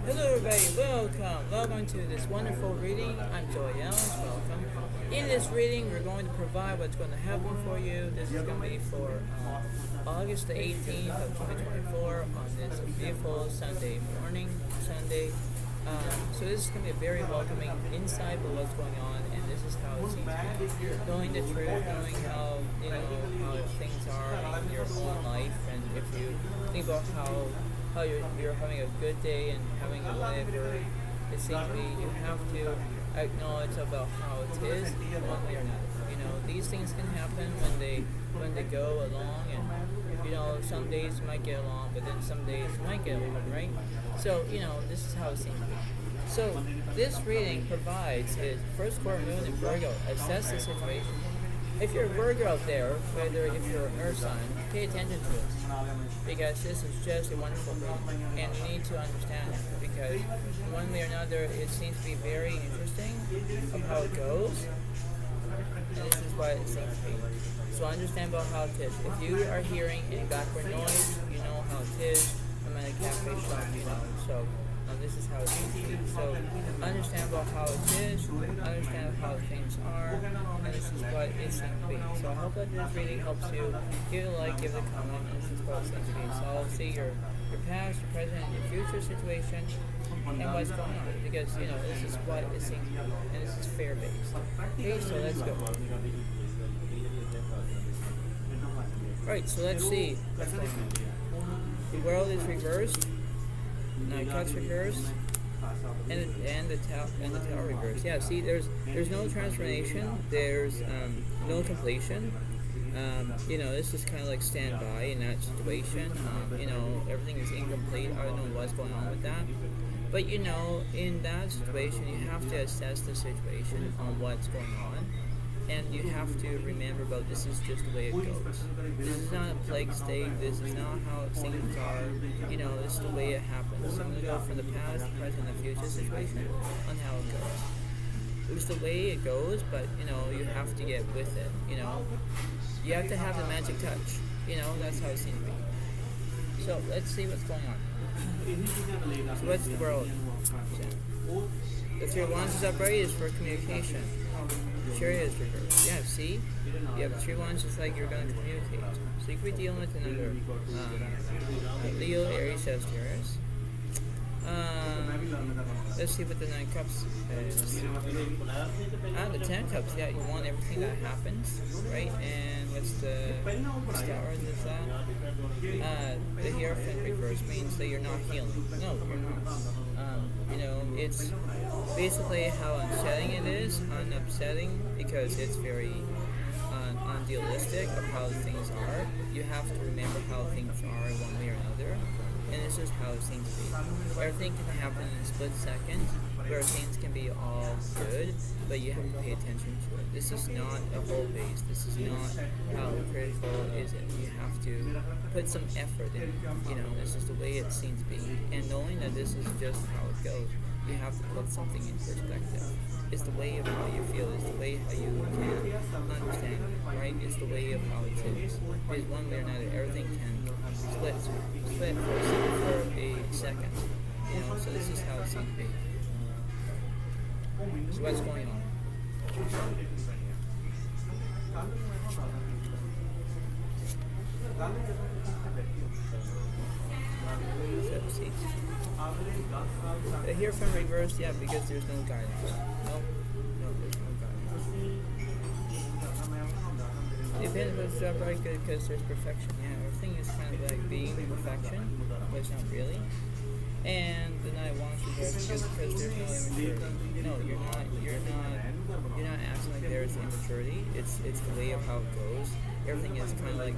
Hello everybody, welcome to this wonderful reading. I'm Joy Ellis, welcome. In this reading, we're going to provide what's going to happen for you. This is going to be for August the 18th of 2024 on this beautiful Sunday morning, Sunday. So this is going to be a very welcoming insight of what's going on, and this is how it seems to be. Knowing the truth, knowing how, how things are in your own life, and if you think about how you're having a good day and having whatever it seems to be, you have to acknowledge about how it is one way or another. These things can happen when they go along, and some days you might get along, but then some days you might get along, right? So this is how it seems to be. So this reading provides is first quarter moon in Virgo. Assess the situation. If you're a Virgo out there, whether if you're an earth sign, pay attention to this, because this is just a wonderful reading, and you need to understand it, because one way or another it seems to be very interesting of how it goes, and this is what it seems to be. So understand about how it is. If you are hearing any background noise, you know how it is. I'm at a cafe shop, so this is how it seems to be. So understand about how it is, understand how things are, and this is what it seems to be. So I hope that this reading helps you. Give it a like, give it a comment, and this is what it seems to be. So I'll see your past, your present, and your future situation, and what's going on. Because, this is what it seems to be, and this is fair based. Okay, so let's go. Alright, so let's see what's going on. The world is reversed. Now cuts reversed, and the tower reversed. Yeah, see, there's no transformation. There's no completion. This is kind of like standby in that situation. Everything is incomplete. I don't know what's going on with that. But in that situation, you have to assess the situation on what's going on. And you have to remember about this is just the way it goes. This is not a plague state. This is not how things are. This is the way it happens. So I'm going to go from the past, present, and future situation on how it goes. It's the way it goes, but you have to get with it. You have to have the magic touch. That's how it seems to be. So let's see what's going on. So what's the world? The Three of Wands is upright is for communication. Chariot is reversed. Yeah, see? You have three ones just like you're going to communicate. So you could be dealing with another Leo, Aries, Sagittarius. Let's see what the Nine Cups is. The Ten Cups, yeah, you want everything that happens, right? And what's the Star is that? The Hierophant reverse means that you're not healing. No, you're not. It's basically how unsettling it is, unupsetting, because it's very unrealistic of how things are. You have to remember how things are one way or another, and this is how it seems to be. Everything can happen in a split second, where things can be all good, but you have to pay attention to it. This is not a whole base. This is not how critical is it. You have to put some effort in. This is the way it seems to be, and knowing that this is just how it goes, you have to put something in perspective. It's the way of how you feel. It's the way how you can understand it, right? It's the way of how it is. Because one way or another, everything can split for a second. So this is how it seems to be. So what's going on? So, see. Here from reverse, yeah, because there's no guidance. No, there's no guidance. Depends if it's upright, good, because there's perfection. Yeah, everything is kind of like being perfection, but it's not really. And the Knight of Wands reverse because there's no immaturity. No, you're not acting like there's immaturity. It's the way of how it goes. Everything is kind of like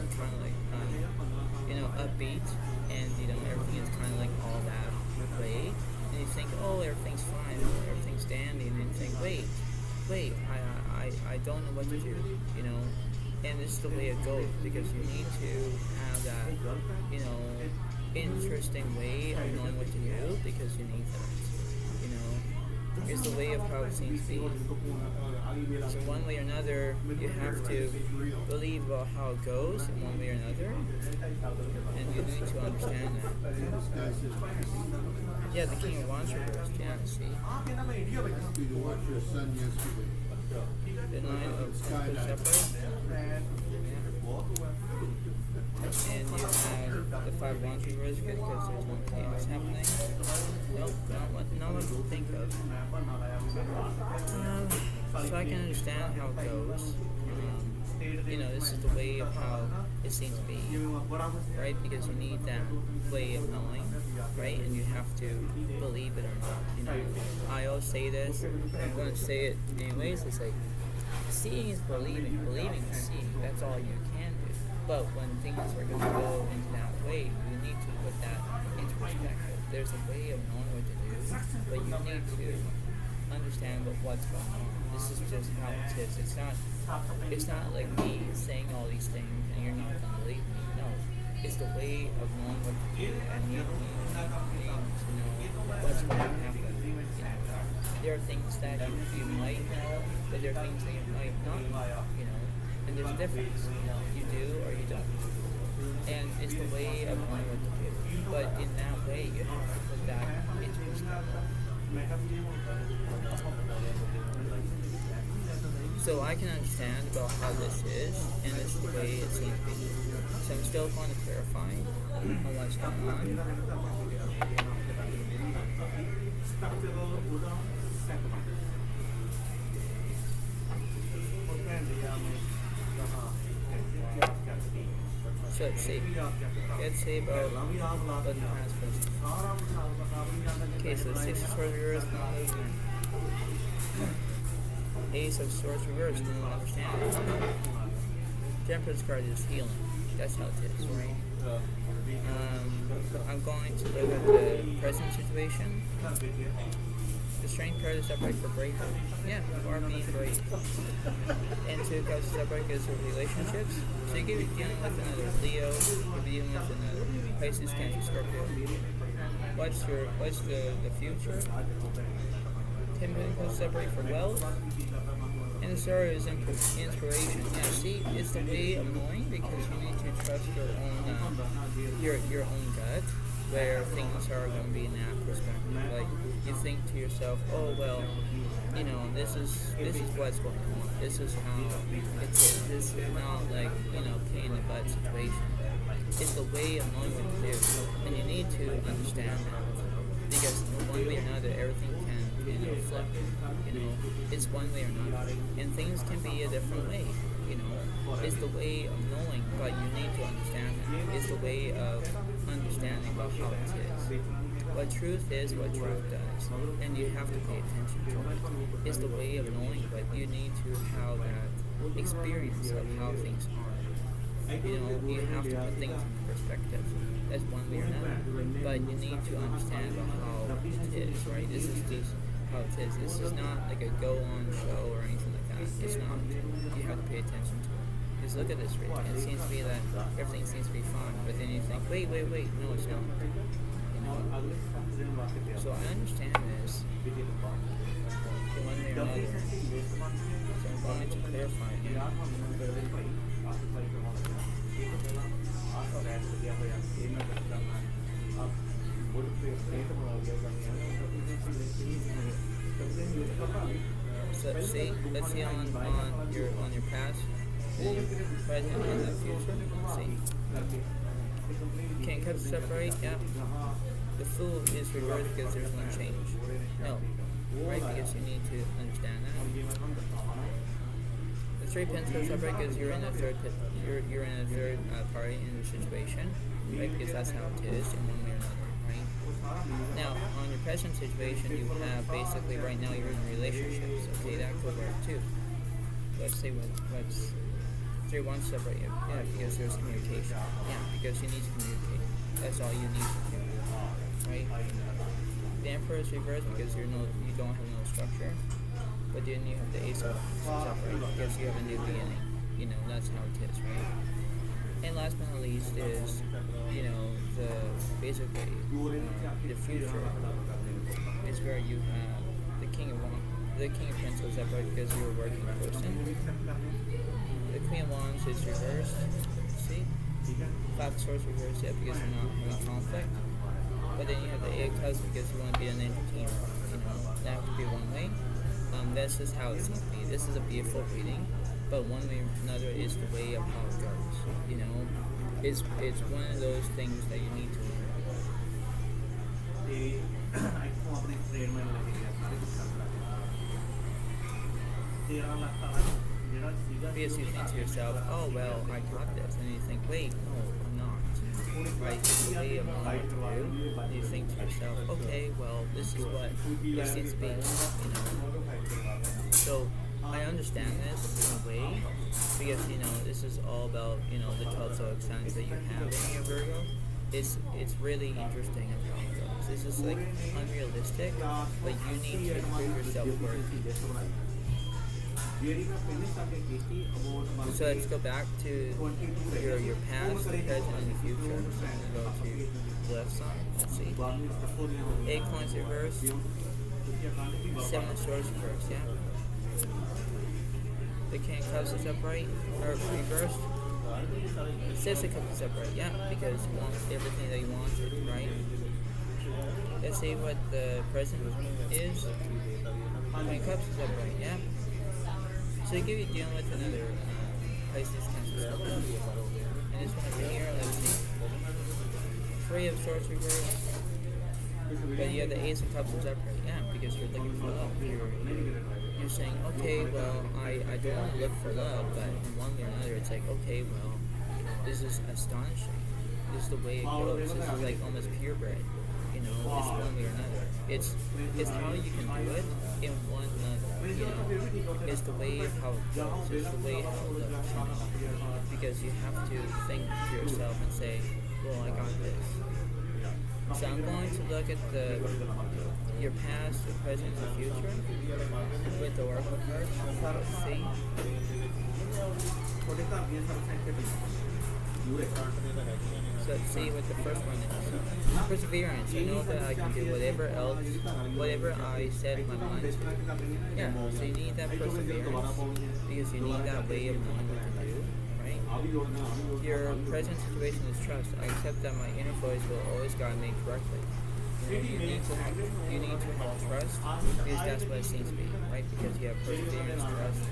upbeat, and everything is kind of like all that way. And you think, oh, everything's fine, everything's dandy, and then you think, wait, I don't know what to do, And this is the way it goes, because you need to have that, interesting way of knowing what to do, because you need that, It's the way of how it seems to be. So one way or another, you have to believe about how it goes in one way or another, and you need to understand that. Yeah, the King of Wands reversed. Yeah, see. Did you watch your son yesterday? The Nine of Pentacles separate. And you have the 5 wands reversed because there's no chaos happening. Nope, not what to think of. So I can understand how it goes. This is the way of how it seems to be, right? Because you need that way of knowing, right? And you have to believe it or not. I always say this. I'm going to say it anyways. It's like seeing is believing. Believing is seeing. That's all you can do. But when things are going to go into that way, you need to put that into perspective. There's a way of knowing what to do, but you need to understand what's going on. This is just how it is. It's not like me saying all these things and you're not going to believe me. No, it's the way of knowing what to do, and you need to know what's going to happen. There are things that you might know, but there are things that you might not know. And there's a difference. You do or you don't. And it's the way of knowing what to do. But in that way, you have to put that into perspective. So I can understand about how this is, and it's the way it seems to be. So I'm still going to clarify on what's going on. So let's see. Let's see about what the past was. Okay, so 6 of Swords reversed, no movement. Ace of Swords reversed, no understanding. Temperance card is healing. That's how it is, right? I'm going to look at the present situation. The Strength card is upright for breakthrough. Yeah, you are being brave. And 2 cards is upright because of relationships. So you could be dealing with another Leo, you could be dealing with another Pisces, Cancer, Scorpio. What's the future? 10 Pentacles separate for wealth. And the Star is inspiration. Yeah, see, it's the way of knowing because you need to trust your own gut, where things are going to be in that perspective. Like you think to yourself, oh well, this is what's going on. This is how it is. This is not like pain in the butt situation. It's the way of knowing what to do, and you need to understand that because one way or another, everything can flip. It's one way or another, and things can be a different way. It's the way of knowing, but you need to understand that. It's the way of understanding about how it is. What truth is, what truth does, and you have to pay attention to it. It's the way of knowing, but you need to have that experience of how things are. You have to put things in perspective. That's one way or another, but you need to understand about how it is, right? This is how it is. This is not like a go-on show or anything like that. It's not. You have to pay attention to it. Just look at this reading. It seems to be that everything seems to be fine, but then you think, wait, no, it's not. So I understand this in one way or another. So I'm going to clarify here. So let's see on your past, your present, and the future. Let's see. Can cups separate? Yeah. The Fool is reversed because there's no change. No, right? Because you need to understand that. The 3 Pentacles separate because you're in a third party in the situation, right? Because that's how it is in one way or another, right? Now, on your present situation, you have basically right now you're in relationships. Okay, that could work too. Let's say what's 3 wands separate you. Yeah, because there's communication. Yeah, because you need to communicate. That's all you need to do, right? The Emperor is reversed because you don't have no structure. But then you have the Ace of separate because you have a new beginning. That's how it is, right? And last but not least is, the future is where you have the King of Pentacles separate because you're a working person. The Queen of Wands is reversed. See? 5 of Swords reversed, yeah, because you're not having conflict. But then you have the Eight of Cups because you want to be an entertainer. You know, that could be one way. That's just how it seems to be. This is a beautiful reading, but one way or another is the way of how it goes. You know, it's one of those things that you need to learn. Because you think to yourself, oh well, I got this, and you think, wait, no, I'm not. Right? It's the way of knowing what to do. And you think to yourself, okay, well, this is what this needs to be. You know. So I understand this in a way because this is all about the 12 zodiac signs that you have in your Virgo. It's really interesting of how it goes. This is like unrealistic, but you need to prove yourself worthy. So let's go back to your past, the present, and the future. So I'm going to go to the left side. Let's see. 8 coins reversed. 7 of swords reversed, yeah. The King of Cups is upright, or reversed. 6 of Cups is upright, yeah, because you want everything that you wanted, right? Let's see what the present is. Queen of Cups is upright, yeah. So you could be dealing with another Pisces, Cancer, Scorpio. And this one over here, let's see. 3 of Swords reversed. But you have the Ace of Cups is upright, yeah, because you're looking for love. You're saying, okay, well, I don't want to look for love, but in one way or another, it's like, okay, well, this is astonishing. This is the way it goes. This is like almost purebred. It's one way or another. It's how you can do it in one another. It's the way of how it goes. It's the way how it looks. Because you have to think to yourself and say, well, I got this. So I'm going to look at your past, the present, and the future with the Oracle cards. Let's see. So let's see what the first one is. Perseverance. I know that I can do whatever I set my mind to. Yeah, so you need that perseverance because you need that way of knowing what to do, right? Your present situation is trust. I accept that my inner voice will always guide me correctly. You need to have trust because that's what it seems to be, right? Because you have perseverance, trust,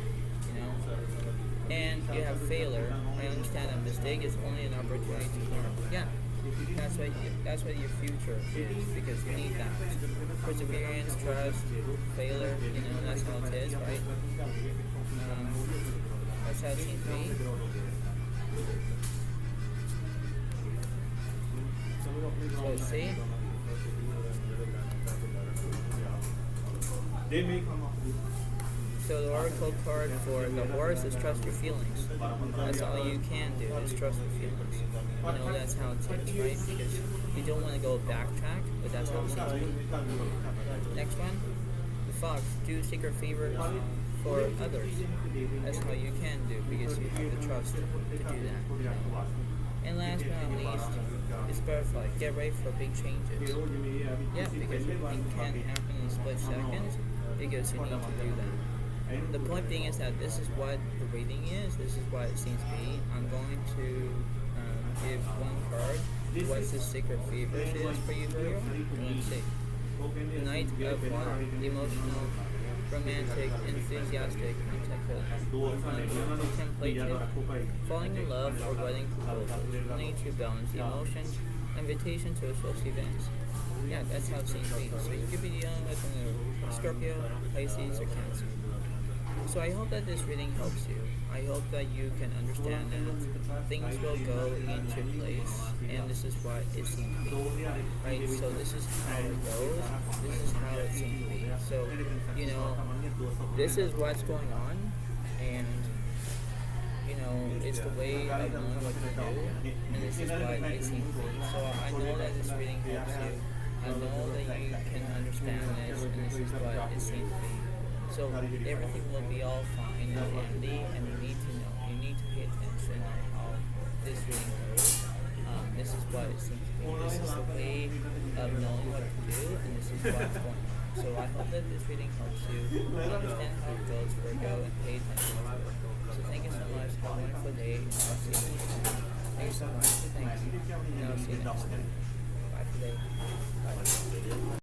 and you have failure. I understand that mistake is only an opportunity to learn. Yeah, that's what your future is because you need that perseverance, trust, failure. That's how it is, right? That's how it seems to be. So let's see. So the oracle card for the horse is trust your feelings. That's all you can do is trust your feelings. That's how it is, right? Because you don't want to go backtrack, but that's how it seems to be. Next one, the fox. Do secret favors for others. That's how you can do because you have the trust to do that. And last but not least, is butterfly. Get ready for big changes. Yeah, because it can happen in a split second because you need to do that. The point being is that this is what the reading is. This is what it seems to be. I'm going to give one card. What the secret favor is for you, Virgo? Let's see. The Knight of Water. Emotional, romantic, enthusiastic, contemplative, falling in love or wedding proposals, need to balance emotions, invitation to social events. Yeah, that's how it seems to be. So you could be dealing with Scorpio, Pisces, or Cancer. So I hope that this reading helps you. I hope that you can understand that things will go into place, and this is what it seems to be. Right? So this is how it goes. This is how it seems to be. So, this is what's going on, and it's the way of knowing what to do, and this is what it seems to be. So I know that this reading helps you. I know that you can understand this, and this is what it seems to be. So everything will be all fine and dandy, and you need to know. You need to pay attention on how this reading goes. This is what it seems to be. This is the way of knowing what to do, and this is what's going on. So I hope that this reading helps you understand how it goes, Virgo, and pay attention to it. So thank you so much. Have a wonderful day, and I'll see you next time. Thank you so much. Thank you. And I'll see you next time. Bye today. Bye.